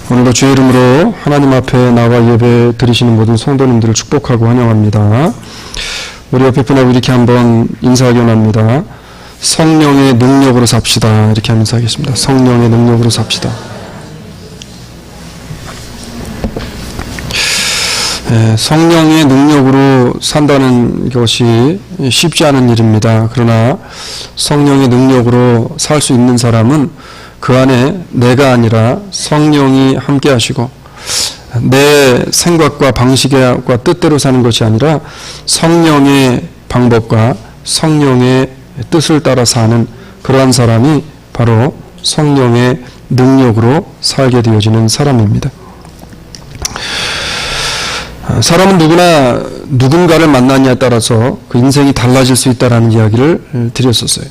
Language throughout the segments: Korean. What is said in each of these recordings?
오늘도 주의 이름으로 하나님 앞에 나와 예배 드리시는 모든 성도님들을 축복하고 환영합니다. 우리 옆에 분하고 이렇게 한번 인사하기 원합니다. 성령의 능력으로 삽시다. 이렇게 하면서 하겠습니다. 성령의 능력으로 삽시다. 성령의 능력으로 산다는 것이 쉽지 않은 일입니다. 그러나 성령의 능력으로 살 수 있는 사람은 그 안에 내가 아니라 성령이 함께 하시고 내 생각과 방식과 뜻대로 사는 것이 아니라 성령의 방법과 성령의 뜻을 따라 사는 그러한 사람이 바로 성령의 능력으로 살게 되어지는 사람입니다. 사람은 누구나 누군가를 만나느냐에 따라서 그 인생이 달라질 수 있다는 이야기를 드렸었어요.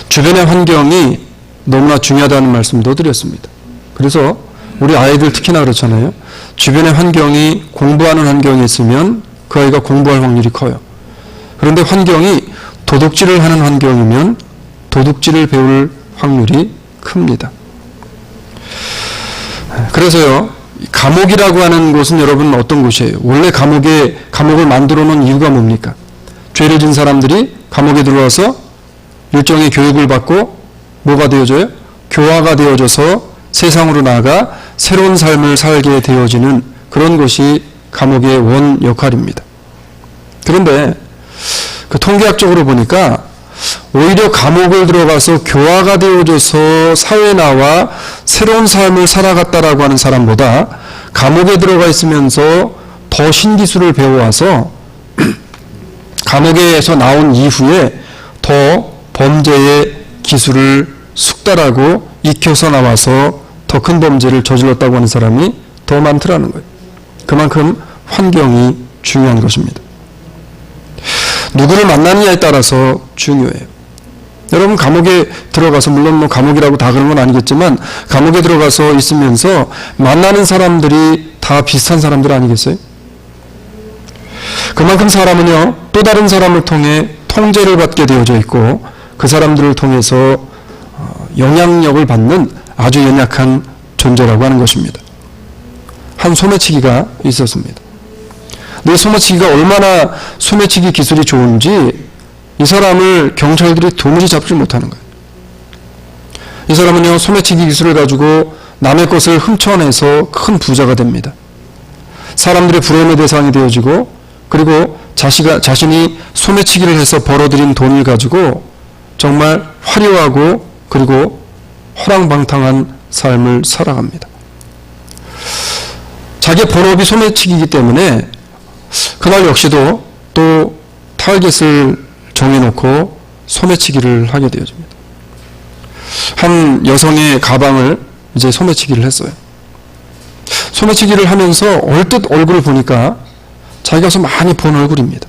주변의 환경이 너무나 중요하다는 말씀도 드렸습니다. 그래서 우리 아이들 특히나 그렇잖아요. 주변의 환경이 공부하는 환경이 있으면 그 아이가 공부할 확률이 커요. 그런데 환경이 도둑질을 하는 환경이면 도둑질을 배울 확률이 큽니다. 그래서요, 감옥이라고 하는 곳은 여러분 어떤 곳이에요? 원래 감옥을 만들어 놓은 이유가 뭡니까? 죄를 진 사람들이 감옥에 들어와서 일종의 교육을 받고 뭐가 되어져요? 교화가 되어져서 세상으로 나아가 새로운 삶을 살게 되어지는 그런 것이 감옥의 원 역할입니다. 그런데 그 통계학적으로 보니까 오히려 감옥을 들어가서 교화가 되어져서 사회에 나와 새로운 삶을 살아갔다라고 하는 사람보다 감옥에 들어가 있으면서 더 신기술을 배워와서 감옥에서 나온 이후에 더 범죄의 기술을 숙달하고 익혀서 나와서 더 큰 범죄를 저질렀다고 하는 사람이 더 많더라는 거예요. 그만큼 환경이 중요한 것입니다. 누구를 만나느냐에 따라서 중요해요. 여러분 감옥에 들어가서 물론 뭐 감옥이라고 다 그런 건 아니겠지만 감옥에 들어가서 있으면서 만나는 사람들이 다 비슷한 사람들 아니겠어요? 그만큼 사람은요 또 다른 사람을 통해 통제를 받게 되어져 있고 그 사람들을 통해서 영향력을 받는 아주 연약한 존재라고 하는 것입니다. 한 소매치기가 있었습니다. 근데 소매치기가 얼마나 소매치기 기술이 좋은지 이 사람을 경찰들이 도무지 잡지 못하는 거예요. 이 사람은요 소매치기 기술을 가지고 남의 것을 훔쳐내서 큰 부자가 됩니다. 사람들의 부러움의 대상이 되어지고 그리고 자신이 소매치기를 해서 벌어들인 돈을 가지고 정말 화려하고 그리고 허랑방탕한 삶을 살아갑니다. 자기 본업이 소매치기이기 때문에 그날 역시도 또 타겟을 정해놓고 소매치기를 하게 되어집니다. 한 여성의 가방을 이제 소매치기를 했어요. 소매치기를 하면서 얼뜻 얼굴을 보니까 자기가 좀 많이 본 얼굴입니다.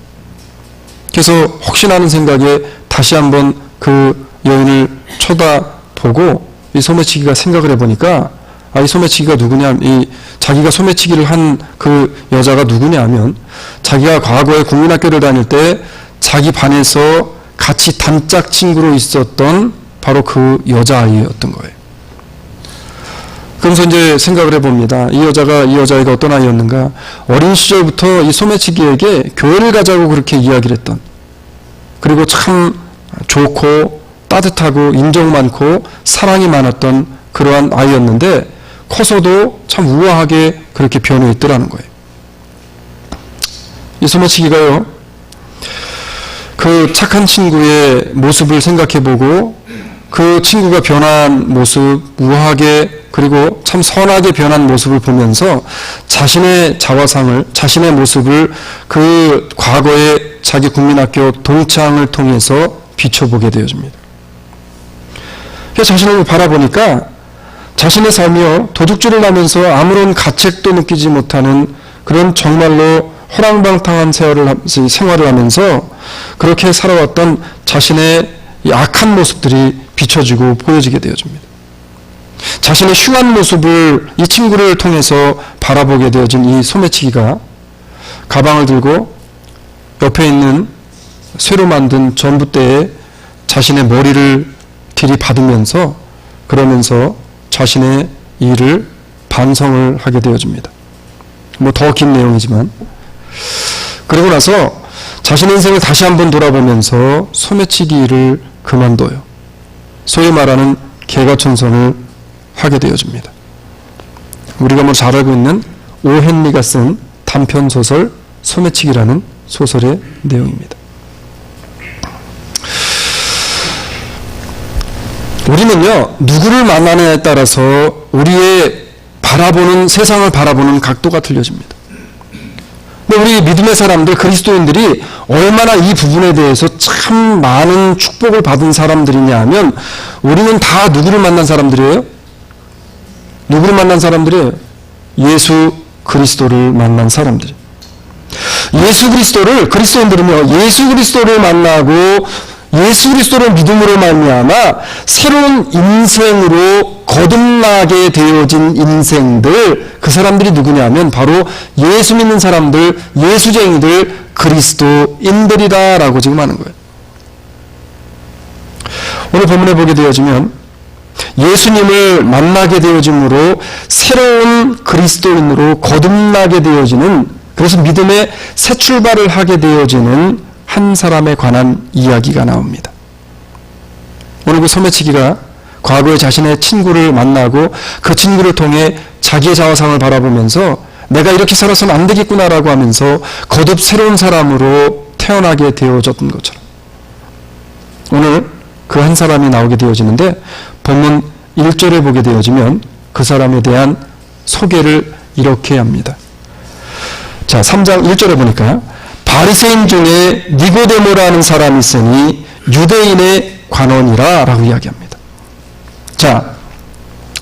그래서 혹시나 하는 생각에 다시 한번 그 여인을 쳐다보고 이 소매치기가 생각을 해보니까 이 소매치기가 누구냐, 자기가 소매치기를 한 그 여자가 누구냐 하면 자기가 과거에 국민학교를 다닐 때 자기 반에서 같이 단짝 친구로 있었던 바로 그 여자아이였던 거예요. 그러면서 이제 생각을 해봅니다. 이 여자아이가 어떤 아이였는가? 어린 시절부터 이 소매치기에게 교회를 가자고 그렇게 이야기를 했던 그리고 참 좋고 따뜻하고 인정 많고 사랑이 많았던 그러한 아이였는데 커서도 참 우아하게 그렇게 변해있더라는 거예요. 이 소매치기가요 그 착한 친구의 모습을 생각해보고 그 친구가 변한 모습, 우아하게 그리고 참 선하게 변한 모습을 보면서 자신의 자화상을, 자신의 모습을 그 과거의 자기 국민학교 동창을 통해서 비춰보게 되어집니다. 자신을 바라보니까 자신의 삶이요 도둑질을 하면서 아무런 가책도 느끼지 못하는 그런 정말로 허랑방탕한 생활을 하면서 그렇게 살아왔던 자신의 이 악한 모습들이 비춰지고 보여지게 되어집니다. 자신의 흉한 모습을 이 친구를 통해서 바라보게 되어진 이 소매치기가 가방을 들고 옆에 있는 쇠로 만든 전봇대에 자신의 머리를 들이받으면서 그러면서 자신의 일을 반성을 하게 되어집니다. 뭐 더 긴 내용이지만, 그러고 나서 자신의 인생을 다시 한번 돌아보면서 소매치기를 그만둬요. 소위 말하는 개과천선을 하게 되어집니다. 우리가 뭐 잘 알고 있는 오 헨리가 쓴 단편소설 소매치기라는 소설의 내용입니다. 우리는요, 누구를 만나느냐에 따라서 우리의 바라보는, 세상을 바라보는 각도가 틀려집니다. 근데 우리 믿음의 사람들, 그리스도인들이 얼마나 이 부분에 대해서 참 많은 축복을 받은 사람들이냐 하면, 우리는 다 누구를 만난 사람들이에요? 누구를 만난 사람들이에요? 예수 그리스도를 만난 사람들이에요. 예수 그리스도를, 그리스도인들은요, 예수 그리스도를 만나고 예수 그리스도를 믿음으로 말미암아 새로운 인생으로 거듭나게 되어진 인생들, 그 사람들이 누구냐면 바로 예수 믿는 사람들, 예수쟁이들, 그리스도인들이다라고 지금 하는 거예요. 오늘 본문에 보게 되어지면 예수님을 만나게 되어짐으로 새로운 그리스도인으로 거듭나게 되어지는, 그래서 믿음의 새 출발을 하게 되어지는 한 사람에 관한 이야기가 나옵니다. 오늘 그 소매치기가 과거에 자신의 친구를 만나고 그 친구를 통해 자기의 자화상을 바라보면서 내가 이렇게 살아서는 안 되겠구나라고 하면서 거듭 새로운 사람으로 태어나게 되어졌던 것처럼 오늘 그 한 사람이 나오게 되어지는데, 본문 1절에 보게 되어지면 그 사람에 대한 소개를 이렇게 합니다. 자, 3장 1절에 보니까 바리새인 중에 니고데모라는 사람이 있으니 유대인의 관원이라 라고 이야기합니다. 자,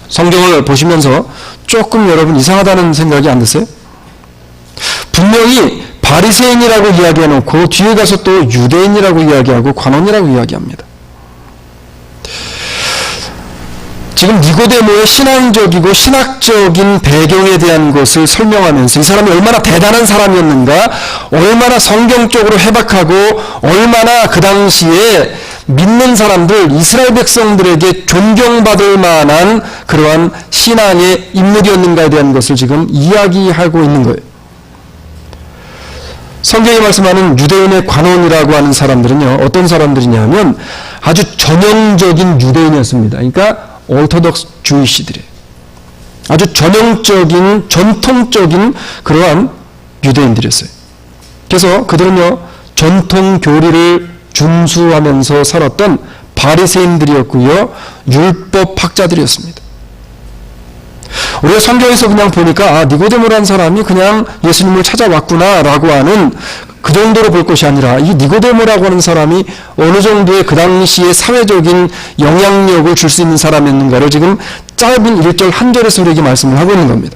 성경을 보시면서 조금 여러분 이상하다는 생각이 안 드세요? 분명히 바리새인이라고 이야기해놓고 뒤에 가서 또 유대인이라고 이야기하고 관원이라고 이야기합니다. 지금 니고데모의 신앙적이고 신학적인 배경에 대한 것을 설명하면서 이 사람이 얼마나 대단한 사람이었는가, 얼마나 성경적으로 해박하고 얼마나 그 당시에 믿는 사람들, 이스라엘 백성들에게 존경받을 만한 그러한 신앙의 인물이었는가에 대한 것을 지금 이야기하고 있는 거예요. 성경이 말씀하는 유대인의 관원이라고 하는 사람들은요, 어떤 사람들이냐면 아주 전형적인 유대인이었습니다. 그러니까 오르토독스 주이시들이에요. 아주 전형적인, 전통적인 그러한 유대인들이었어요. 그래서 그들은요, 전통 교리를 준수하면서 살았던 바리새인들이었고요, 율법 학자들이었습니다. 우리가 성경에서 그냥 보니까 니고데모라는 사람이 그냥 예수님을 찾아왔구나라고 하는 그 정도로 볼 것이 아니라, 이 니고데모라고 하는 사람이 어느 정도의 그 당시의 사회적인 영향력을 줄 수 있는 사람이었는가를 지금 짧은 1절 한 절에서 우리에게 말씀을 하고 있는 겁니다.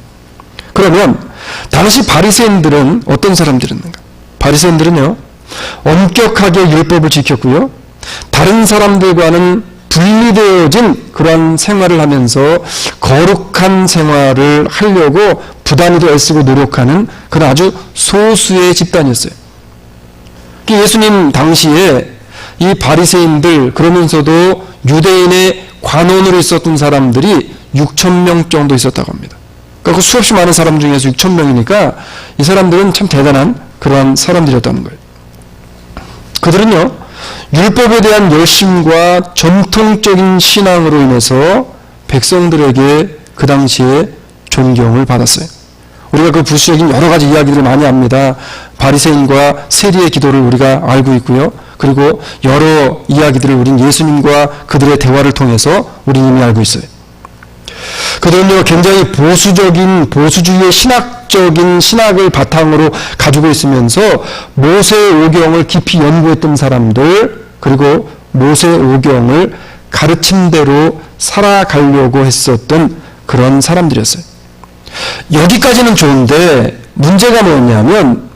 그러면 당시 바리새인들은 어떤 사람들이었는가? 바리새인들은요, 엄격하게 율법을 지켰고요, 다른 사람들과는 분리되어진 그러한 생활을 하면서 거룩한 생활을 하려고 부단히도 애쓰고 노력하는 그런 아주 소수의 집단이었어요. 예수님 당시에 이 바리새인들, 그러면서도 유대인의 관원으로 있었던 사람들이 6,000명 정도 있었다고 합니다. 그러니까 수없이 많은 사람 중에서 6,000명이니까 이 사람들은 참 대단한 그러한 사람들이었다는 거예요. 그들은요, 율법에 대한 열심과 전통적인 신앙으로 인해서 백성들에게 그 당시에 존경을 받았어요. 우리가 그 부수적인 여러 가지 이야기들을 많이 합니다. 바리새인과 세리의 기도를 우리가 알고 있고요. 그리고 여러 이야기들을 우린 예수님과 그들의 대화를 통해서 우린 이미 알고 있어요. 그들은요, 굉장히 보수주의의 신학적인 신학을 바탕으로 가지고 있으면서 모세오경을 깊이 연구했던 사람들, 그리고 모세오경을 가르친 대로 살아가려고 했었던 그런 사람들이었어요. 여기까지는 좋은데 문제가 뭐였냐면,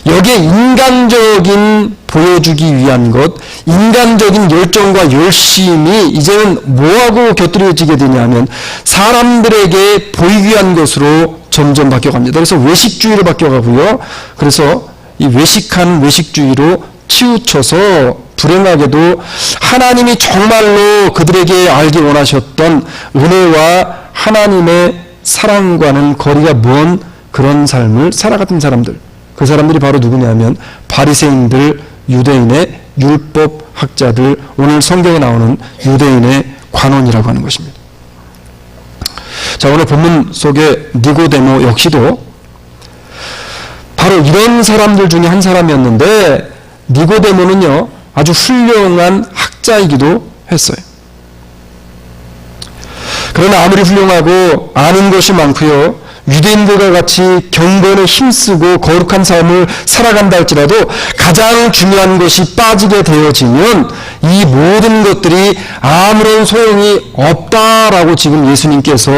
여기에 인간적인 보여주기 위한 것, 인간적인 열정과 열심이 이제는 뭐하고 곁들여지게 되냐면 사람들에게 보이기 위한 것으로 점점 바뀌어갑니다. 그래서 외식주의로 바뀌어가고요. 그래서 이 외식한 외식주의로 치우쳐서 불행하게도 하나님이 정말로 그들에게 알기 원하셨던 은혜와 하나님의 사랑과는 거리가 먼 그런 삶을 살아갔던 사람들, 그 사람들이 바로 누구냐면 바리새인들, 유대인의 율법학자들, 오늘 성경에 나오는 유대인의 관원이라고 하는 것입니다. 자, 오늘 본문 속에 니고데모 역시도 바로 이런 사람들 중에 한 사람이었는데, 니고데모는요 아주 훌륭한 학자이기도 했어요. 그러나 아무리 훌륭하고 아는 것이 많고요, 유대인들과 같이 경건에 힘쓰고 거룩한 삶을 살아간다 할지라도 가장 중요한 것이 빠지게 되어지면 이 모든 것들이 아무런 소용이 없다라고 지금 예수님께서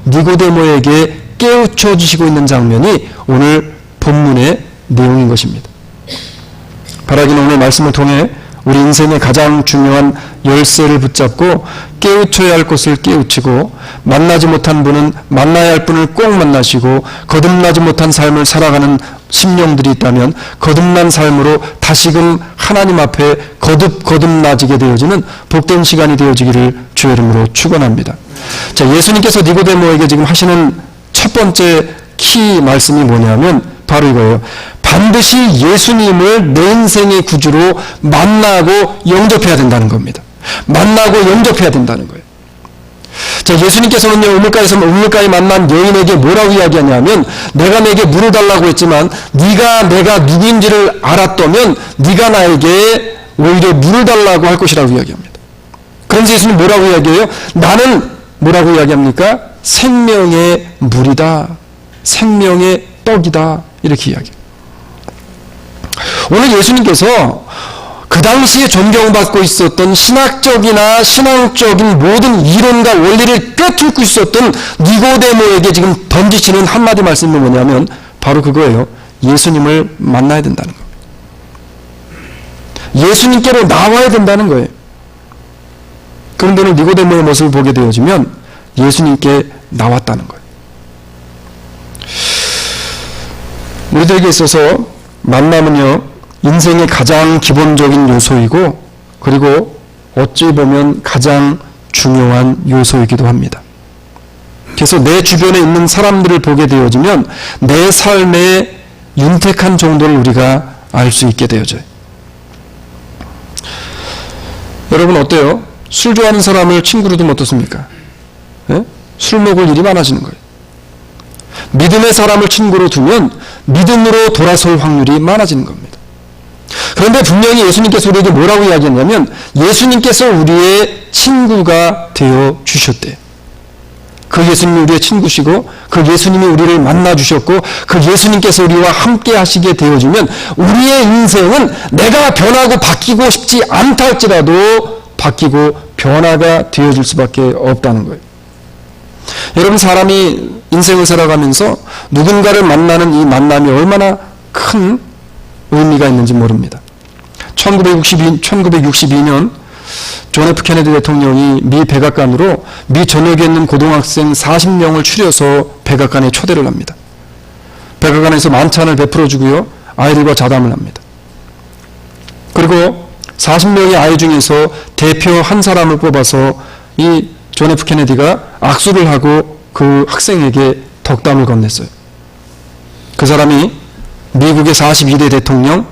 니고데모에게 깨우쳐 주시고 있는 장면이 오늘 본문의 내용인 것입니다. 바라기는 오늘 말씀을 통해 우리 인생의 가장 중요한 열쇠를 붙잡고 깨우쳐야 할 것을 깨우치고, 만나지 못한 분은 만나야 할 분을 꼭 만나시고, 거듭나지 못한 삶을 살아가는 심령들이 있다면 거듭난 삶으로 다시금 하나님 앞에 거듭나지게 되어지는 복된 시간이 되어지기를 주의 이름으로 축원합니다. 자, 예수님께서 니고데모에게 지금 하시는 첫 번째 키 말씀이 뭐냐면 바로 이거예요. 반드시 예수님을 내 인생의 구주로 만나고 영접해야 된다는 겁니다. 만나고 영접해야 된다는 거예요. 자, 예수님께서는요, 우물가에 만난 여인에게 뭐라고 이야기하냐면, 내가 내게 물을 달라고 했지만 네가 내가 누구인지를 알았다면 네가 나에게 오히려 물을 달라고 할 것이라고 이야기합니다. 그런데 예수님 뭐라고 이야기해요? 나는 뭐라고 이야기합니까? 생명의 물이다, 생명의 떡이다, 이렇게 이야기해요. 오늘 예수님께서 그 당시에 존경받고 있었던 신학적이나 신앙적인 모든 이론과 원리를 꿰뚫고 있었던 니고데모에게 지금 던지시는 한마디 말씀이 뭐냐면 바로 그거예요. 예수님을 만나야 된다는 거예요. 예수님께로 나와야 된다는 거예요. 그런데 오늘 니고데모의 모습을 보게 되어지면 예수님께 나왔다는 거예요. 우리들에게 있어서 만남은요, 인생의 가장 기본적인 요소이고, 그리고 어찌 보면 가장 중요한 요소이기도 합니다. 그래서 내 주변에 있는 사람들을 보게 되어지면 내 삶의 윤택한 정도를 우리가 알 수 있게 되어져요. 여러분 어때요? 술 좋아하는 사람을 친구로 두면 어떻습니까? 네? 술 먹을 일이 많아지는 거예요. 믿음의 사람을 친구로 두면 믿음으로 돌아설 확률이 많아지는 겁니다. 그런데 분명히 예수님께서 우리에게 뭐라고 이야기했냐면 예수님께서 우리의 친구가 되어 주셨대요. 그 예수님이 우리의 친구시고 그 예수님이 우리를 만나 주셨고 그 예수님께서 우리와 함께 하시게 되어주면 우리의 인생은 내가 변하고 바뀌고 싶지 않다 할지라도 바뀌고 변화가 되어줄 수밖에 없다는 거예요. 여러분, 사람이 인생을 살아가면서 누군가를 만나는 이 만남이 얼마나 큰 의미가 있는지 모릅니다. 1962년 존 F 케네디 대통령이 미 백악관으로 미 전역에 있는 고등학생 40명을 추려서 백악관에 초대를 합니다. 백악관에서 만찬을 베풀어 주고요, 아이들과 자담을 합니다. 그리고 40명의 아이 중에서 대표 한 사람을 뽑아서 이 존 F 케네디가 악수를 하고 그 학생에게 덕담을 건넸어요. 그 사람이 미국의 42대 대통령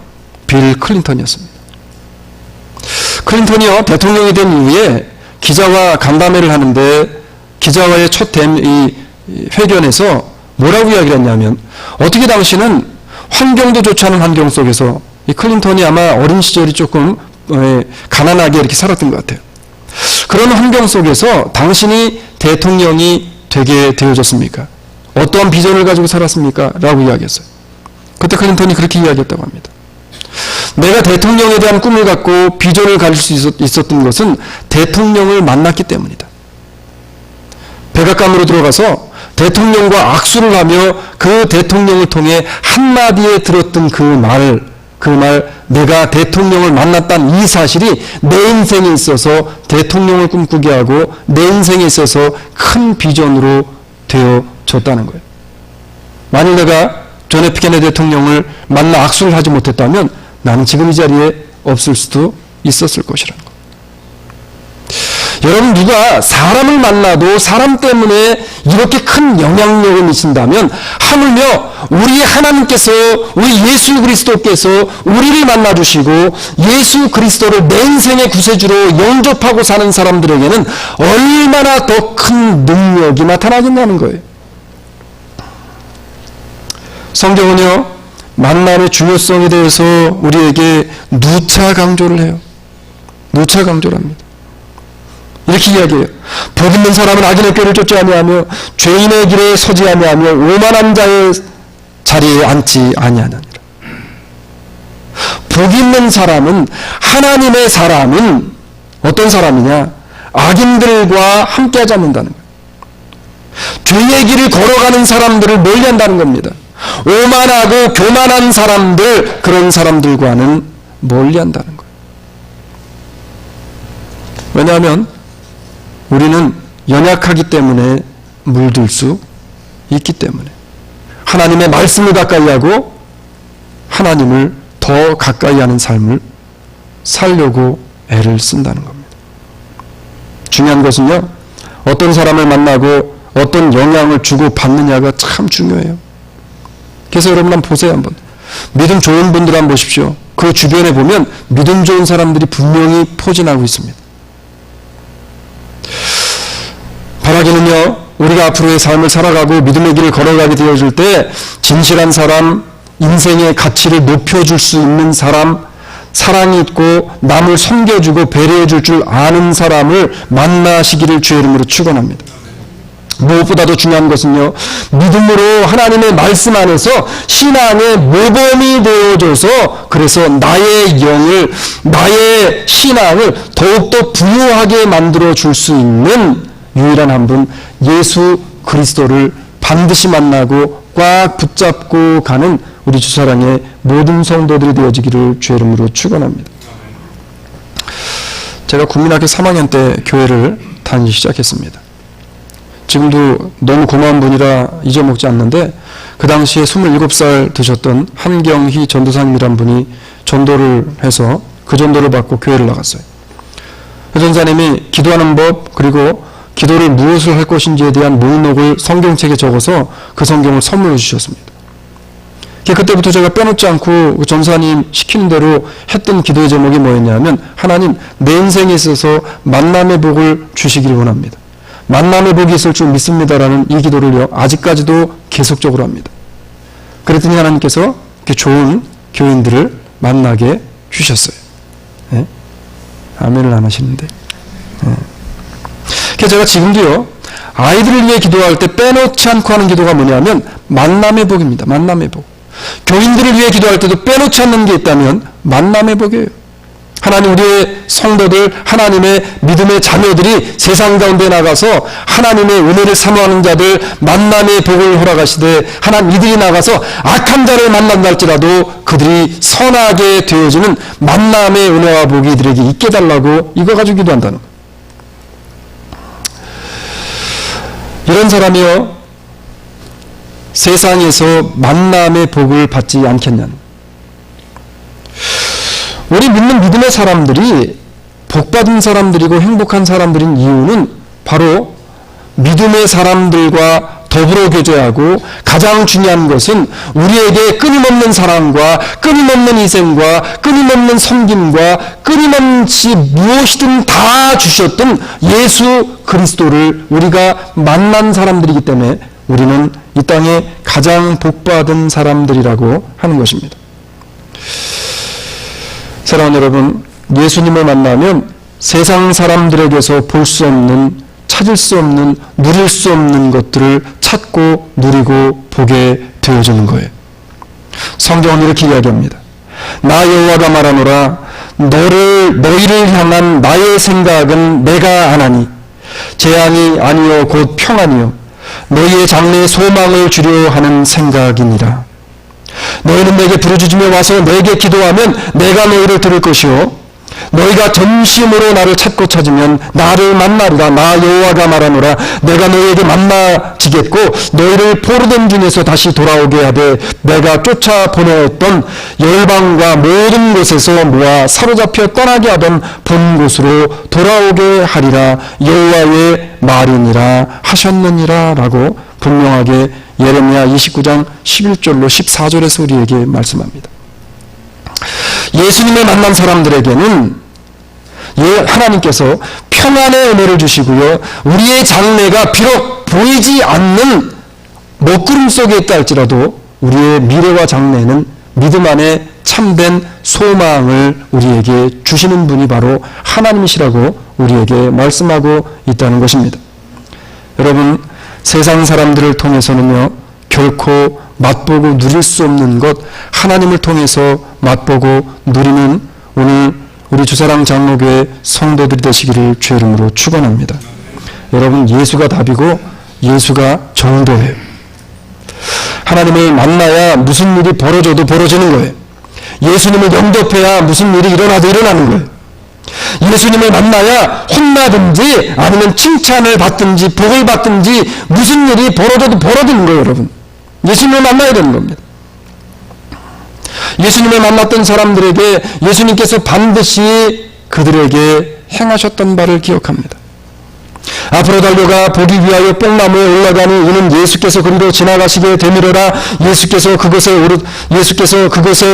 빌 클린턴이었습니다. 클린턴이요, 대통령이 된 이후에 기자와 간담회를 하는데 기자와의 첫 회견에서 뭐라고 이야기를 했냐면, 어떻게 당신은 환경도 좋지 않은 환경 속에서, 이 클린턴이 아마 어린 시절이 조금 가난하게 이렇게 살았던 것 같아요. 그런 환경 속에서 당신이 대통령이 되게 되어졌습니까? 어떠한 비전을 가지고 살았습니까? 라고 이야기했어요. 그때 클린턴이 그렇게 이야기했다고 합니다. 내가 대통령에 대한 꿈을 갖고 비전을 가질 수 있었던 것은 대통령을 만났기 때문이다. 백악관으로 들어가서 대통령과 악수를 하며 그 대통령을 통해 한마디에 들었던 그 말, 내가 대통령을 만났다는 이 사실이 내 인생에 있어서 대통령을 꿈꾸게 하고 내 인생에 있어서 큰 비전으로 되어졌다는 거예요. 만일 내가 존 F 케네디 대통령을 만나 악수를 하지 못했다면 나는 지금 이 자리에 없을 수도 있었을 것이라는 거예요. 여러분, 누가 사람을 만나도 사람 때문에 이렇게 큰 영향력을 미친다면 하물며 우리 하나님께서, 우리 예수 그리스도께서 우리를 만나주시고 예수 그리스도를 내 인생의 구세주로 영접하고 사는 사람들에게는 얼마나 더 큰 능력이 나타나겠냐는 거예요. 성경은요, 만남의 중요성에 대해서 우리에게 누차 강조를 해요. 누차 강조를 합니다. 이렇게 이야기해요. 복 있는 사람은 악인의 꾀를 쫓지 아니하며 죄인의 길에 서지 아니하며 오만한 자의 자리에 앉지 아니하느니라. 복 있는 사람은, 하나님의 사람은 어떤 사람이냐? 악인들과 함께하지 않는다는 거예요. 죄의 길을 걸어가는 사람들을 멀리한다는 겁니다. 오만하고 교만한 사람들, 그런 사람들과는 멀리한다는 거예요. 왜냐하면 우리는 연약하기 때문에 물들 수 있기 때문에 하나님의 말씀을 가까이 하고 하나님을 더 가까이 하는 삶을 살려고 애를 쓴다는 겁니다. 중요한 것은요, 어떤 사람을 만나고 어떤 영향을 주고 받느냐가 참 중요해요. 그래서 여러분 한번 보세요. 한번 믿음 좋은 분들 한번 보십시오. 그 주변에 보면 믿음 좋은 사람들이 분명히 포진하고 있습니다. 바라기는요, 우리가 앞으로의 삶을 살아가고 믿음의 길을 걸어가게 되어질 때 진실한 사람, 인생의 가치를 높여줄 수 있는 사람, 사랑이 있고 남을 섬겨주고 배려해줄 줄 아는 사람을 만나시기를 주의 이름으로 축원합니다. 무엇보다도 중요한 것은요, 믿음으로 하나님의 말씀 안에서 신앙의 모범이 되어줘서 그래서 나의 영을, 나의 신앙을 더욱더 부유하게 만들어 줄 수 있는 유일한 한 분, 예수 그리스도를 반드시 만나고 꽉 붙잡고 가는 우리 주사랑의 모든 성도들이 되어지기를 주의 이름으로 축원합니다. 제가 국민학교 3학년 때 교회를 다니기 시작했습니다. 지금도 너무 고마운 분이라 잊어먹지 않는데, 그 당시에 27살 되셨던 한경희 전도사님이란 분이 전도를 해서 그 전도를 받고 교회를 나갔어요. 그 전사님이 기도하는 법, 그리고 기도를 무엇을 할 것인지에 대한 목록을 성경책에 적어서 그 성경을 선물해 주셨습니다. 그때부터 제가 빼놓지 않고 전사님 시키는 대로 했던 기도의 제목이 뭐였냐면, 하나님, 내 인생에 있어서 만남의 복을 주시기를 원합니다. 만남의 복이 있을 줄 믿습니다라는 이 기도를요, 아직까지도 계속적으로 합니다. 그랬더니 하나님께서 이렇게 좋은 교인들을 만나게 주셨어요. 네? 아멘을 안 하시는데. 네. 그래서 제가 지금도요, 아이들을 위해 기도할 때 빼놓지 않고 하는 기도가 뭐냐면 만남의 복입니다. 만남의 복. 교인들을 위해 기도할 때도 빼놓지 않는 게 있다면 만남의 복이에요. 하나님, 우리의 성도들, 하나님의 믿음의 자녀들이 세상 가운데 나가서 하나님의 은혜를 사모하는 자들 만남의 복을 허락하시되, 하나님 이들이 나가서 악한 자를 만난다 할지라도 그들이 선하게 되어지는 만남의 은혜와 복이 이들에게 있게 달라고 이거 가지고 기도한다는 거예요. 이런 사람이요, 세상에서 만남의 복을 받지 않겠냐는. 우리 믿는 믿음의 사람들이 복받은 사람들이고 행복한 사람들인 이유는 바로 믿음의 사람들과 더불어 교제하고, 가장 중요한 것은 우리에게 끊임없는 사랑과 끊임없는 희생과 끊임없는 섬김과 끊임없이 무엇이든 다 주셨던 예수 그리스도를 우리가 만난 사람들이기 때문에 우리는 이 땅에 가장 복받은 사람들이라고 하는 것입니다. 사랑하는 여러분, 예수님을 만나면 세상 사람들에게서 볼 수 없는, 찾을 수 없는, 누릴 수 없는 것들을 찾고 누리고 보게 되어지는 거예요. 성경은 이렇게 이야기합니다. 나 여호와가 말하노라, 너희를 향한 나의 생각은 내가 아나니 재앙이 아니요 곧 평안이요 너희의 장래에 소망을 주려 하는 생각이니라. 너희는 내게 부르짖으며 와서 내게 기도하면 내가 너희를 들을 것이요 너희가 전심으로 나를 찾고 찾으면 나를 만나리라. 나 여호와가 말하노라. 내가 너희에게 만나지겠고 너희를 포로된 중에서 다시 돌아오게 하되 내가 쫓아 보내었던 열방과 모든 곳에서 모아 사로잡혀 떠나게 하던 본 곳으로 돌아오게 하리라. 여호와의 말이니라 하셨느니라 라고 분명하게 예레미야 29장 11절로 14절에서 우리에게 말씀합니다. 예수님을 만난 사람들에게는 하나님께서 평안의 은혜를 주시고요, 우리의 장래가 비록 보이지 않는 먹구름 속에 있다 할지라도 우리의 미래와 장래는 믿음 안에 참된 소망을 우리에게 주시는 분이 바로 하나님이시라고 우리에게 말씀하고 있다는 것입니다. 여러분, 세상 사람들을 통해서는요 결코 맛보고 누릴 수 없는 것, 하나님을 통해서 맛보고 누리는 오늘 우리 주사랑 장로교회 성도들이 되시기를 주의 이름으로 축원합니다. 여러분, 예수가 답이고 예수가 정도예요. 하나님을 만나야 무슨 일이 벌어져도 벌어지는 거예요. 예수님을 영접해야 무슨 일이 일어나도 일어나는 거예요. 예수님을 만나야 혼나든지 아니면 칭찬을 받든지 복을 받든지 무슨 일이 벌어져도 벌어지는 거예요. 여러분, 예수님을 만나야 되는 겁니다. 예수님을 만났던 사람들에게 예수님께서 반드시 그들에게 행하셨던 바를 기억합니다. 앞으로 달려가 보기 위하여 뽕나무에 올라가니 이는 예수께서 그리로 지나가시게 되미려라. 예수께서 그곳에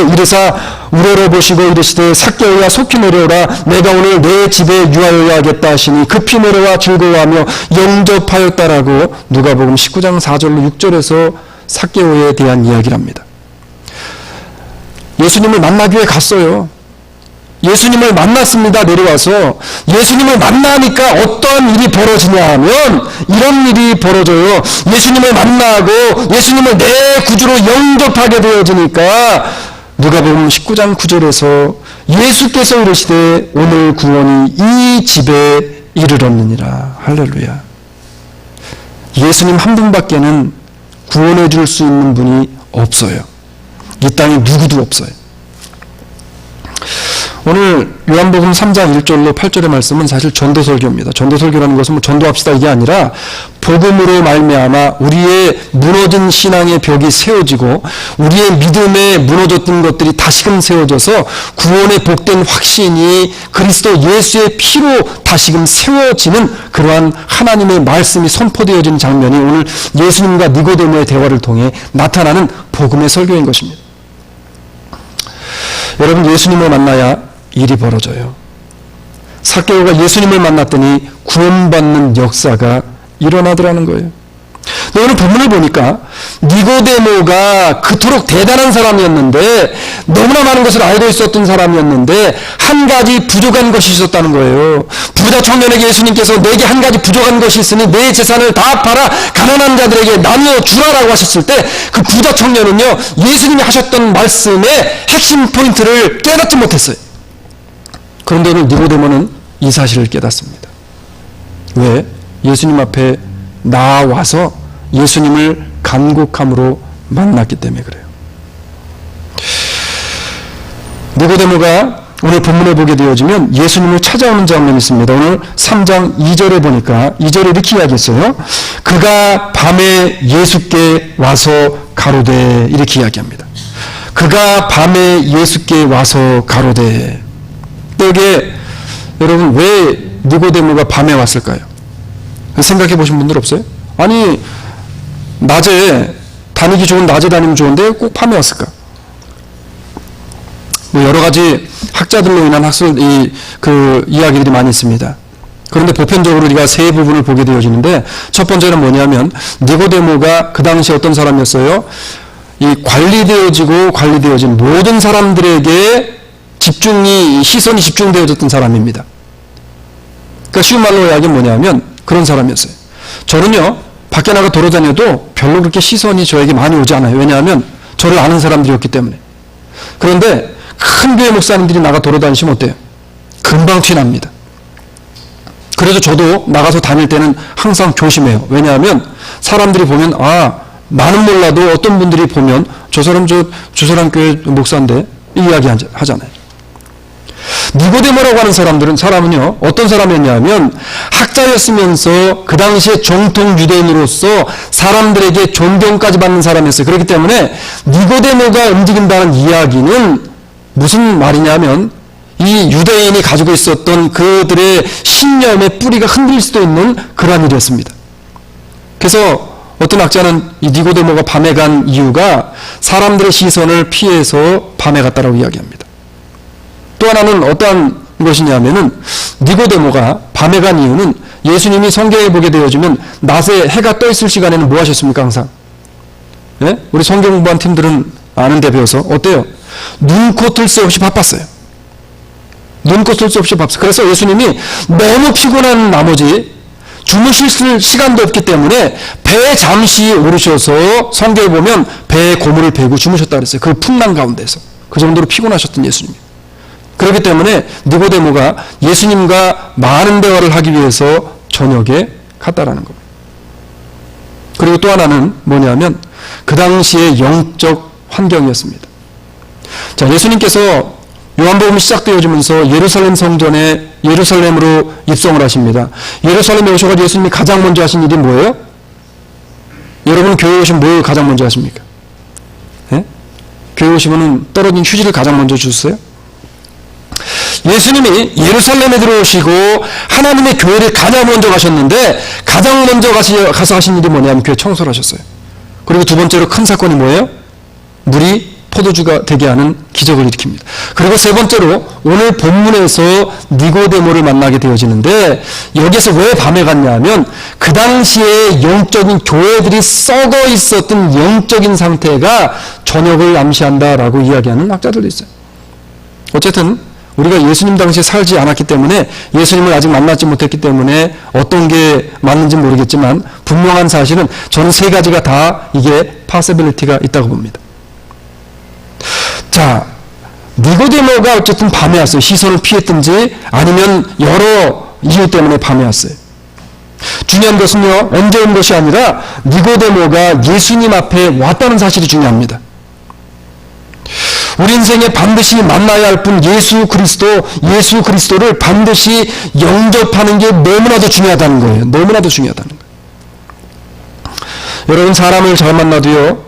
이르사 우러러 보시고 이르시되 삭개오야 속히 내려오라. 내가 오늘 내 집에 유하여야 하겠다 하시니 급히 내려와 즐거워하며 영접하였다라고 누가복음 19장 4절로 6절에서 삭개오에 대한 이야기를 합니다. 예수님을 만나기 위해 갔어요. 예수님을 만났습니다. 내려와서 예수님을 만나니까 어떠한 일이 벌어지냐 하면 이런 일이 벌어져요. 예수님을 만나고 예수님을 내 구주로 영접하게 되어지니까 누가복음 19장 9절에서 예수께서 이르시되 오늘 구원이 이 집에 이르렀느니라. 할렐루야. 예수님 한 분밖에는 구원해 줄 수 있는 분이 없어요. 이 땅에 누구도 없어요. 오늘 요한복음 3장 1절로 8절의 말씀은 사실 전도설교입니다. 전도설교라는 것은 뭐 전도합시다 이게 아니라 복음으로 말미암아 우리의 무너진 신앙의 벽이 세워지고 우리의 믿음에 무너졌던 것들이 다시금 세워져서 구원의 복된 확신이 그리스도 예수의 피로 다시금 세워지는 그러한 하나님의 말씀이 선포되어지는 장면이 오늘 예수님과 니고데모의 대화를 통해 나타나는 복음의 설교인 것입니다. 여러분, 예수님을 만나야 일이 벌어져요. 삭개오가 예수님을 만났더니 구원받는 역사가 일어나더라는 거예요. 오늘 본문을 보니까 니고데모가 그토록 대단한 사람이었는데 너무나 많은 것을 알고 있었던 사람이었는데 한 가지 부족한 것이 있었다는 거예요. 부자 청년에게 예수님께서 내게 한 가지 부족한 것이 있으니 내 재산을 다 팔아 가난한 자들에게 나누어 주라라고 하셨을 때 그 부자 청년은요 예수님이 하셨던 말씀의 핵심 포인트를 깨닫지 못했어요. 그런데 오늘 니고데모는 이 사실을 깨닫습니다. 왜? 예수님 앞에 나와서 예수님을 간곡함으로 만났기 때문에 그래요. 니고데모가 오늘 본문에 보게 되어지면 예수님을 찾아오는 장면이 있습니다. 오늘 3장 2절에 보니까 2절에 이렇게 이야기했어요. 그가 밤에 예수께 와서 가로되 이렇게 이야기합니다. 그가 밤에 예수께 와서 가로되. 여기에 여러분 왜 니고데모가 밤에 왔을까요? 생각해 보신 분들 없어요? 아니 낮에 다니기 좋은 낮에 다니면 좋은데 꼭 밤에 왔을까? 뭐 여러 가지 학자들로 인한 이야기들이 많이 있습니다. 그런데 보편적으로 우리가 세 부분을 보게 되어지는데 첫 번째는 뭐냐면 니고데모가 그 당시 어떤 사람이었어요? 이 관리되어진 모든 사람들에게 시선이 집중되어졌던 사람입니다. 그러니까 쉬운 말로 이야기하면 뭐냐면 그런 사람이었어요. 저는요 밖에 나가 돌아다녀도 별로 그렇게 시선이 저에게 많이 오지 않아요. 왜냐하면 저를 아는 사람들이었기 때문에. 그런데 큰 교회 목사님들이 나가 돌아다니시면 어때요? 금방 티납니다. 그래서 저도 나가서 다닐 때는 항상 조심해요. 왜냐하면 사람들이 보면 나는 몰라도 어떤 분들이 보면 저 사람 주사랑교회 목사인데 이 이야기 하잖아요. 니고데모라고 하는 사람은요, 어떤 사람이었냐면 학자였으면서 그 당시에 정통 유대인으로서 사람들에게 존경까지 받는 사람이었어요. 그렇기 때문에 니고데모가 움직인다는 이야기는 무슨 말이냐면 이 유대인이 가지고 있었던 그들의 신념의 뿌리가 흔들릴 수도 있는 그러한 일이었습니다. 그래서 어떤 학자는 이 니고데모가 밤에 간 이유가 사람들의 시선을 피해서 밤에 갔다라고 이야기합니다. 또 하나는 어떠한 것이냐면은 니고데모가 밤에 간 이유는 예수님이 성경에 보게 되어지면 낮에 해가 떠 있을 시간에는 뭐 하셨습니까? 항상. 예? 우리 성경 공부한 팀들은 아는 데 배워서 어때요? 눈코 뜰 새 없이 바빴어요. 눈코 뜰 새 없이 바빴어요. 그래서 예수님이 너무 피곤한 나머지 주무실 시간도 없기 때문에 배에 잠시 오르셔서 성경에 보면 배에 고무를 베고 주무셨다 그랬어요. 그 풍랑 가운데서. 그 정도로 피곤하셨던 예수님이. 그렇기 때문에 니고데모가 예수님과 많은 대화를 하기 위해서 저녁에 갔다라는 겁니다. 그리고 또 하나는 뭐냐면 그 당시의 영적 환경이었습니다. 자, 예수님께서 요한복음이 시작되어지면서 예루살렘 성전에 예루살렘으로 입성을 하십니다. 예루살렘에 오셔가지고 예수님이 가장 먼저 하신 일이 뭐예요? 여러분 교회 오시면 뭘 가장 먼저 하십니까? 예? 교회 오시면 떨어진 휴지를 가장 먼저 주세요? 예수님이 예루살렘에 들어오시고 하나님의 교회를 가장 먼저 가셨는데 가장 먼저 가서 하신 일이 뭐냐면 교회 청소를 하셨어요. 그리고 두 번째로 큰 사건이 뭐예요? 물이 포도주가 되게 하는 기적을 일으킵니다. 그리고 세 번째로 오늘 본문에서 니고데모를 만나게 되어지는데 여기서 왜 밤에 갔냐면 그 당시에 영적인 교회들이 썩어 있었던 영적인 상태가 저녁을 암시한다라고 이야기하는 학자들도 있어요. 어쨌든 우리가 예수님 당시에 살지 않았기 때문에 예수님을 아직 만나지 못했기 때문에 어떤 게 맞는지 모르겠지만 분명한 사실은 저는 세 가지가 다 이게 파서빌리티가 있다고 봅니다. 자, 니고데모가 어쨌든 밤에 왔어요. 시선을 피했든지 아니면 여러 이유 때문에 밤에 왔어요. 중요한 것은요, 언제 온 것이 아니라 니고데모가 예수님 앞에 왔다는 사실이 중요합니다. 우리 인생에 반드시 만나야 할 분 예수 그리스도를 반드시 영접하는 게 너무나도 중요하다는 거예요. 너무나도 중요하다는 거예요. 여러분, 사람을 잘 만나도요,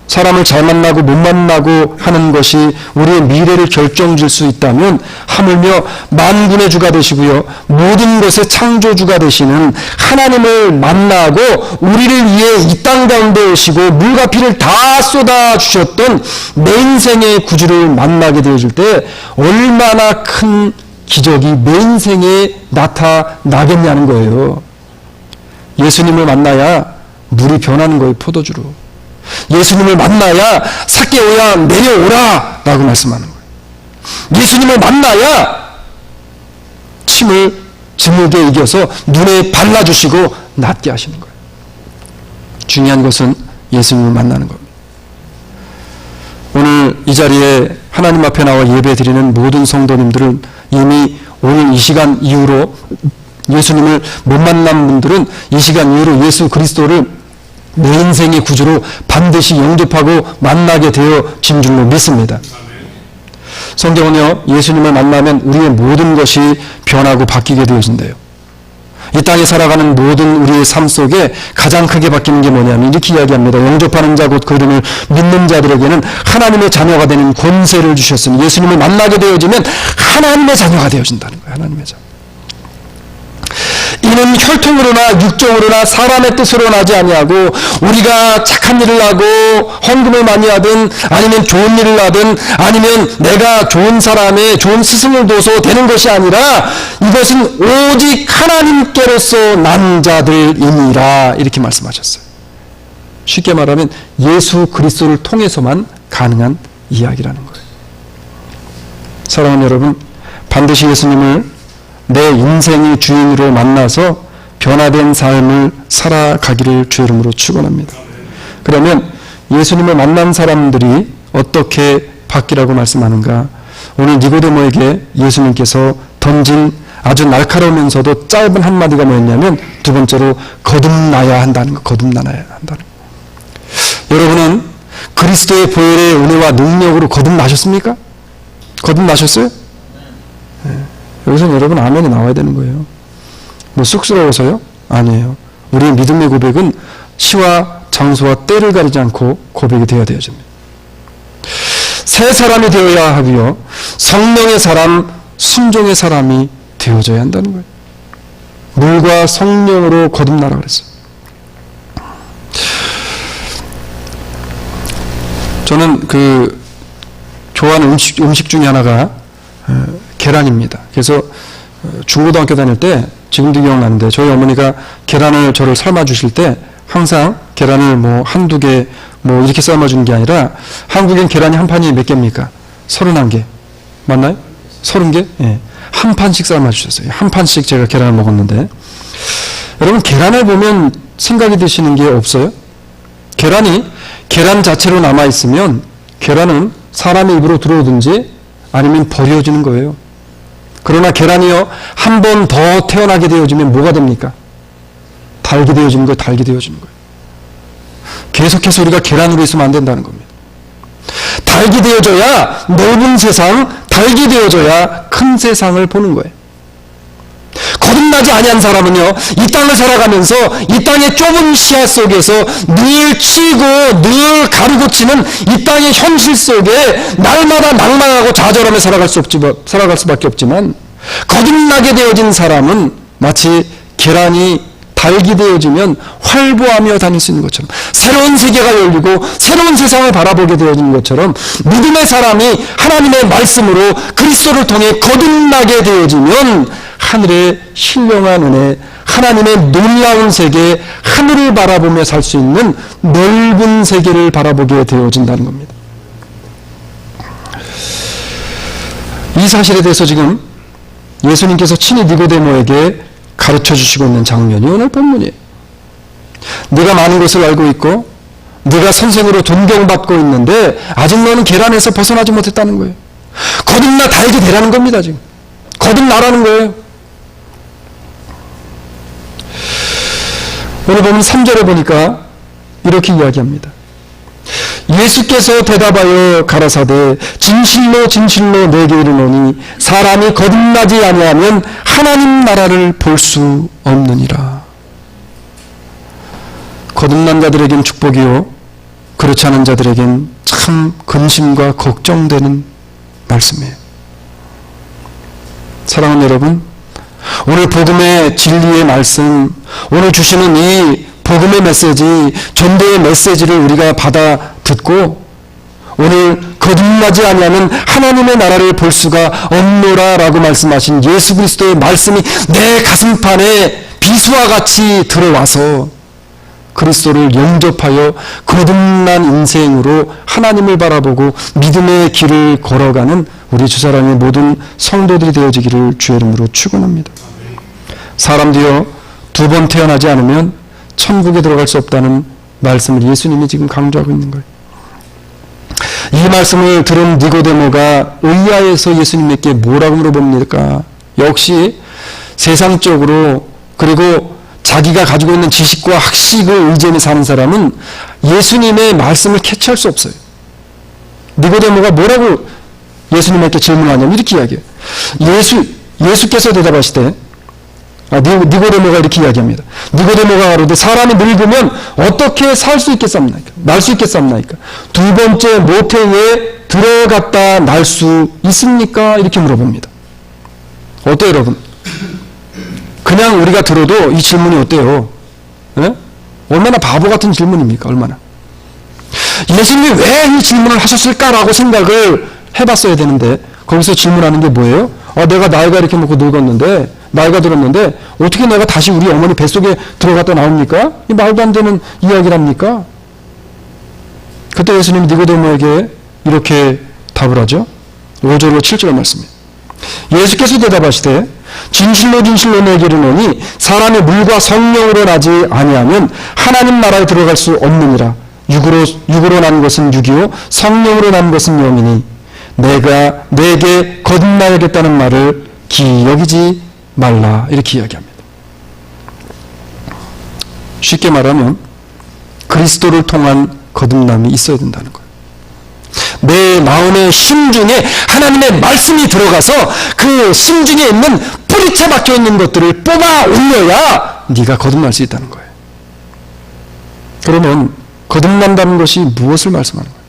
사람을 잘 만나고 못 만나고 하는 것이 우리의 미래를 결정질 수 있다면 하물며 만군의 주가 되시고요, 모든 것의 창조주가 되시는 하나님을 만나고 우리를 위해 이 땅 가운데 오시고 물과 피를 다 쏟아주셨던 내 인생의 구주를 만나게 되어질 때 얼마나 큰 기적이 내 인생에 나타나겠냐는 거예요. 예수님을 만나야 물이 변하는 거예요. 포도주로. 예수님을 만나야 삭개오야 내려오라 라고 말씀하는 거예요. 예수님을 만나야 침을 증오게 이겨서 눈에 발라주시고 낫게 하시는 거예요. 중요한 것은 예수님을 만나는 겁니다. 오늘 이 자리에 하나님 앞에 나와 예배 드리는 모든 성도님들은 이미 오늘 이 시간 이후로 예수님을 못 만난 분들은 이 시간 이후로 예수 그리스도를 내 인생의 구주로 반드시 영접하고 만나게 되어진 줄로 믿습니다. 성경은요, 예수님을 만나면 우리의 모든 것이 변하고 바뀌게 되어진대요. 이 땅에 살아가는 모든 우리의 삶 속에 가장 크게 바뀌는 게 뭐냐면 이렇게 이야기합니다. 영접하는 자 곧 그 이름을 믿는 자들에게는 하나님의 자녀가 되는 권세를 주셨으니 예수님을 만나게 되어지면 하나님의 자녀가 되어진다는 거예요. 하나님의 자녀. 이는 혈통으로나 육정으로나 사람의 뜻으로 나지 아니하고 우리가 착한 일을 하고 헌금을 많이 하든 아니면 좋은 일을 하든 아니면 내가 좋은 사람의 좋은 스승을 둬서 되는 것이 아니라 이것은 오직 하나님께로서 난 자들이니라 이렇게 말씀하셨어요. 쉽게 말하면 예수 그리스도를 통해서만 가능한 이야기라는 거예요. 사랑하는 여러분, 반드시 예수님을 내 인생의 주인으로 만나서 변화된 삶을 살아가기를 주의 이름으로 축원합니다. 그러면 예수님을 만난 사람들이 어떻게 바뀌라고 말씀하는가? 오늘 니고데모에게 예수님께서 던진 아주 날카로우면서도 짧은 한마디가 뭐였냐면 두 번째로 거듭나야 한다는 거. 거듭나야 한다는 거. 여러분은 그리스도의 보혈의 은혜와 능력으로 거듭나셨습니까? 거듭나셨어요? 여기서 여러분 아멘이 나와야 되는 거예요. 뭐 쑥스러워서요? 아니에요. 우리의 믿음의 고백은 시와 장소와 때를 가리지 않고 고백이 되어야 되어집니다. 새 사람이 되어야 하고요. 성령의 사람, 순종의 사람이 되어져야 한다는 거예요. 물과 성령으로 거듭나라 그랬어요. 저는 좋아하는 음식 중에 하나가 계란입니다. 그래서 중고등학교 다닐 때 지금도 기억나는데 저희 어머니가 계란을 저를 삶아 주실 때 항상 계란을 뭐 한두 개 뭐 이렇게 삶아 주는 게 아니라 한국엔 계란이 한 판이 몇 개입니까? 31개. 맞나요? 30개? 예. 한 판씩 삶아 주셨어요. 한 판씩 제가 계란을 먹었는데 여러분 계란을 보면 생각이 드시는 게 없어요? 계란이 계란 자체로 남아 있으면 계란은 사람의 입으로 들어오든지 아니면 버려지는 거예요. 그러나 계란이요 한 번 더 태어나게 되어지면 뭐가 됩니까? 달게 되어지는 거예요. 달게 되어지는 거예요. 계속해서 우리가 계란으로 있으면 안 된다는 겁니다. 달게 되어져야 넓은 세상, 달게 되어져야 큰 세상을 보는 거예요. 거듭나지 아니한 사람은요 이 땅을 살아가면서 이 땅의 좁은 시야 속에서 늘 치고 늘 가르고 치는 이 땅의 현실 속에 날마다 낭망하고 좌절하며 살아갈 수밖에 없지만 거듭나게 되어진 사람은 마치 계란이 달게 되어지면 활보하며 다닐 수 있는 것처럼 새로운 세계가 열리고 새로운 세상을 바라보게 되어지는 것처럼 믿음의 사람이 하나님의 말씀으로 그리스도를 통해 거듭나게 되어지면 하늘의 신령한 은혜, 하나님의 놀라운 세계, 하늘을 바라보며 살 수 있는 넓은 세계를 바라보게 되어진다는 겁니다. 이 사실에 대해서 지금 예수님께서 친히 니고데모에게 가르쳐 주시고 있는 장면이 오늘 본문이에요. 네가 많은 것을 알고 있고 네가 선생으로 존경받고 있는데 아직 너는 계란에서 벗어나지 못했다는 거예요. 거듭나 달게 되라는 겁니다. 지금 거듭나라는 거예요. 오늘 보면 3절에 보니까 이렇게 이야기합니다. 예수께서 대답하여 가라사대 진실로 진실로 내게 이르노니 사람이 거듭나지 아니하면 하나님 나라를 볼 수 없느니라. 거듭난 자들에겐 축복이요 그렇지 않은 자들에겐 참 근심과 걱정되는 말씀이에요. 사랑하는 여러분, 오늘 복음의 진리의 말씀, 오늘 주시는 이 복음의 메시지, 전도의 메시지를 우리가 받아 듣고 오늘 거듭나지 아니하면 하나님의 나라를 볼 수가 없노라라고 말씀하신 예수 그리스도의 말씀이 내 가슴판에 비수와 같이 들어와서 그리스도를 영접하여 거듭난 인생으로 하나님을 바라보고 믿음의 길을 걸어가는 우리 주사랑의 모든 성도들이 되어지기를 주의 이름으로 축원합니다. 사람들이여 두 번 태어나지 않으면 천국에 들어갈 수 없다는 말씀을 예수님이 지금 강조하고 있는 거예요. 이 말씀을 들은 니고데모가 의아해서 예수님께 뭐라고 물어봅니까? 역시 세상적으로 그리고 자기가 가지고 있는 지식과 학식을 의지해 사는 사람은 예수님의 말씀을 캐치할 수 없어요. 니고데모가 뭐라고 예수님께 질문하냐면 이렇게 이야기해요. 예수께서 대답하시되 니고데모가 이렇게 이야기합니다. 니고데모가 가로되 사람이 늙으면 어떻게 살 수 있겠습니까? 날 수 있겠습니까? 두 번째 모태에 들어갔다 날 수 있습니까? 이렇게 물어봅니다. 어때요 여러분? 그냥 우리가 들어도 이 질문이 어때요? 네? 얼마나 바보 같은 질문입니까? 얼마나. 예수님이 왜 이 질문을 하셨을까라고 생각을 해봤어야 되는데 거기서 질문하는 게 뭐예요? 내가 나이가 이렇게 먹고 늙었는데 나이가 들었는데 어떻게 내가 다시 우리 어머니 뱃속에 들어갔다 나옵니까? 이 말도 안 되는 이야기랍니까? 그때 예수님이 니고데모에게 이렇게 답을 하죠. 5절로 7절의 말씀입니다. 예수께서 대답하시되 진실로 진실로 내게 이르노니 사람이 물과 성령으로 나지 아니하면 하나님 나라에 들어갈 수 없느니라. 육으로 난 것은 육이요 성령으로 난 것은 영이니 내가 내게 거듭나야겠다는 말을 기여기지 말라. 이렇게 이야기합니다. 쉽게 말하면 그리스도를 통한 거듭남이 있어야 된다는 거예요. 내 마음의 심중에 하나님의 말씀이 들어가서 그 심중에 있는 뿌리채 박혀 있는 것들을 뽑아 올려야 네가 거듭날 수 있다는 거예요. 그러면 거듭난다는 것이 무엇을 말씀하는 거예요?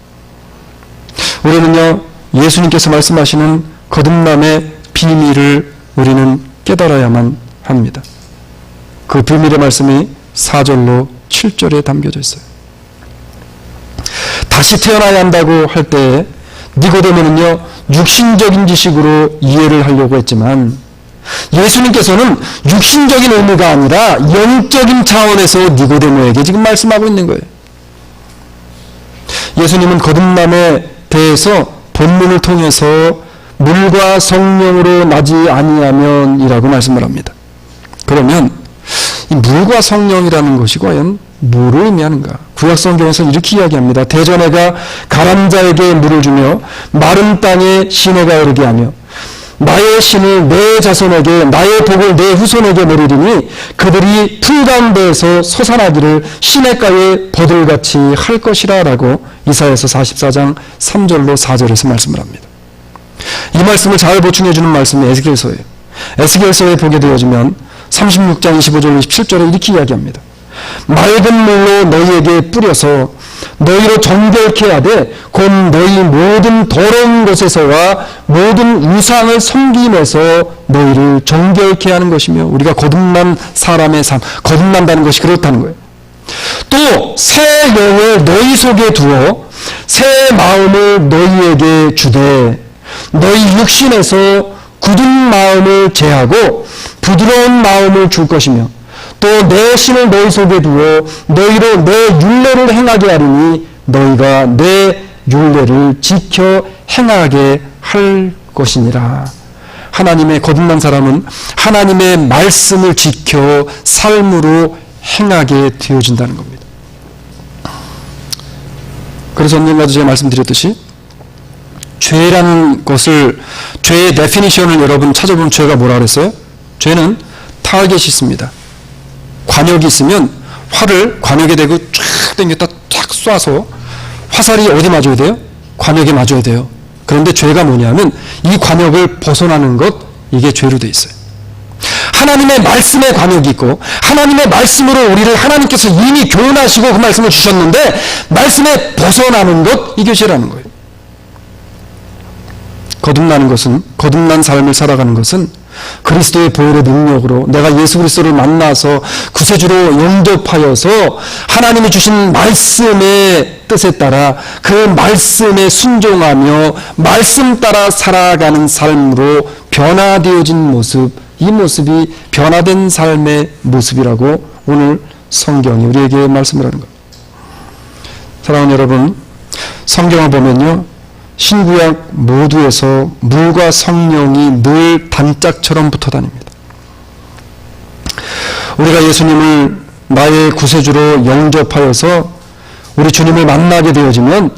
우리는요, 예수님께서 말씀하시는 거듭남의 비밀을 우리는 깨달아야만 합니다. 그 비밀의 말씀이 4절로 7절에 담겨져 있어요. 다시 태어나야 한다고 할 때 니고데모는요, 육신적인 지식으로 이해를 하려고 했지만 예수님께서는 육신적인 의미가 아니라 영적인 차원에서 니고데모에게 지금 말씀하고 있는 거예요. 예수님은 거듭남에 대해서 본문을 통해서 물과 성령으로 나지 아니하면이라고 말씀을 합니다. 그러면 이 물과 성령이라는 것이 과연 뭐를 의미하는가? 구약성경에서는 이렇게 이야기합니다. 대전해가 가람자에게 물을 주며 마른 땅에 시내가 흐르게 하며 나의 신을 내 자손에게 나의 복을 내 후손에게 내리리니 그들이 풀 가운데에서 솟아나기를 시냇가에 버들같이 할 것이라 라고 이사야서 44장 3절로 4절에서 말씀을 합니다. 이 말씀을 잘 보충해 주는 말씀이 에스겔서예요. 에스겔서에 보게 되어지면 36장 25절 27절에 이렇게 이야기합니다. 맑은 물로 너희에게 뿌려서 너희로 정결케 하되 곧 너희 모든 더러운 것에서와 모든 우상을 섬김에서 너희를 정결케 하는 것이며, 우리가 거듭난 사람의 삶, 거듭난다는 것이 그렇다는 거예요. 또 새 영을 너희 속에 두어 새 마음을 너희에게 주되 너희 육신에서 굳은 마음을 제하고 부드러운 마음을 줄 것이며 또 내 신을 너희 속에 두어 너희로 내 율례를 행하게 하리니 너희가 내 율례를 지켜 행하게 할 것이니라. 하나님의 거듭난 사람은 하나님의 말씀을 지켜 삶으로 행하게 되어진다는 겁니다. 그래서 언젠가도 제가 말씀드렸듯이 죄라는 것을, 죄의 데피니션을 여러분 찾아보면 죄가 뭐라 그랬어요? 죄는 타겟이 있습니다. 관역이 있으면 활을 관역에 대고 쫙 당겼다 쫙 쏴서 화살이 어디 맞아야 돼요? 관역에 맞아야 돼요. 그런데 죄가 뭐냐면 이 관역을 벗어나는 것, 이게 죄로 돼 있어요. 하나님의 말씀에 관역이 있고 하나님의 말씀으로 우리를 하나님께서 이미 교훈하시고 그 말씀을 주셨는데 말씀에 벗어나는 것, 이게 죄라는 거예요. 거듭나는 것은, 거듭난 삶을 살아가는 것은 그리스도의 보혈의 능력으로 내가 예수 그리스도를 만나서 구세주로 영접하여서 하나님이 주신 말씀의 뜻에 따라 그 말씀에 순종하며 말씀 따라 살아가는 삶으로 변화되어진 모습, 이 모습이 변화된 삶의 모습이라고 오늘 성경이 우리에게 말씀을 하는 겁니다. 사랑하는 여러분, 성경을 보면요, 신구약 모두에서 물과 성령이 늘 단짝처럼 붙어 다닙니다. 우리가 예수님을 나의 구세주로 영접하여서 우리 주님을 만나게 되어지면